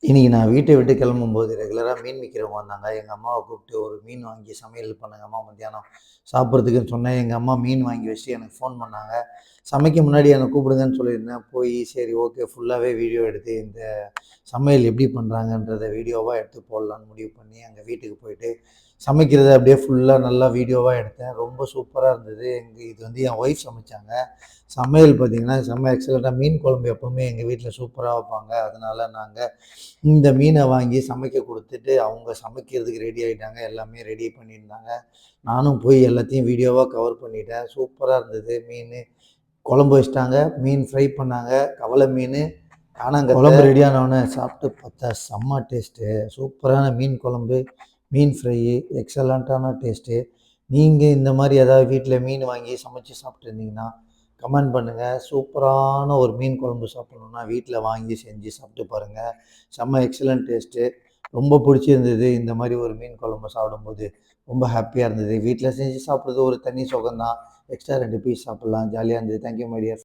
இன்றைக்கி நான் வீட்டை விட்டு கிளம்பும்போது ரெகுலராக மீன் விற்கிறவங்க வந்தாங்க. எங்கள் அம்மாவை கூப்பிட்டு ஒரு மீன் வாங்கி சமையல் பண்ணுங்கம்மா மத்தியானம் சாப்பிட்றதுக்குன்னு சொன்னேன். எங்கள் அம்மா மீன் வாங்கி வச்சுட்டு எனக்கு ஃபோன் பண்ணாங்க. சமைக்க முன்னாடி என்னை கூப்பிடுங்கன்னு சொல்லியிருந்தேன். போய் சரி ஓகே ஃபுல்லாகவே வீடியோ எடுத்து இந்த சமையல் எப்படி பண்ணுறாங்கன்றத வீடியோவாக எடுத்து போடலான்னு முடிவு பண்ணி எங்கள் வீட்டுக்கு போயிட்டு சமைக்கிறத அப்படியே ஃபுல்லாக நல்லா வீடியோவாக எடுத்தேன். ரொம்ப சூப்பராக இருந்தது. இது வந்து என் ஒய்ஃப் சமைச்சாங்க. சமையல் பார்த்திங்கன்னா செம்ம எக்ஸலண்ட்டாக. மீன் குழம்பு எப்போவுமே எங்கள் வீட்டில் சூப்பராக வைப்பாங்க. அதனால் நாங்கள் இந்த மீனை வாங்கி சமைக்க கொடுத்துட்டு அவங்க சமைக்கிறதுக்கு ரெடி ஆகிட்டாங்க. எல்லாமே ரெடி பண்ணியிருந்தாங்க. நானும் போய் எல்லாத்தையும் வீடியோவாக கவர் பண்ணிட்டேன். சூப்பராக இருந்தது. மீன் குழம்பு வச்சிட்டாங்க, மீன் ஃப்ரை பண்ணாங்க, கவலை மீன் காணாங்க. குழம்பு ரெடியானவொடனே சாப்பிட்டு பார்த்தா செம்ம டேஸ்ட்டு. சூப்பரான மீன் குழம்பு, மீன் ஃப்ரை, எக்ஸலண்ட்டான டேஸ்ட்டு. நீங்கள் இந்த மாதிரி ஏதாவது வீட்டில் மீன் வாங்கி சமைச்சு சாப்பிட்ருந்தீங்கன்னா கமெண்ட் பண்ணுங்கள். சூப்பரான ஒரு மீன் குழம்பு சாப்பிட்ணுன்னா வீட்டில் வாங்கி செஞ்சு சாப்பிட்டு பாருங்கள். செம்ம எக்ஸலண்ட் டேஸ்ட்டு. ரொம்ப பிடிச்சிருந்தது. இந்த மாதிரி ஒரு மீன் குழம்பு சாப்பிடும்போது ரொம்ப ஹாப்பியாக இருந்தது. வீட்டில் செஞ்சு சாப்பிட்றது ஒரு தனி சுகம்தான். எக்ஸ்ட்ரா 2 பீஸ் சாப்பிட்லாம். ஜாலியாக இருந்தது. Thank you my dear.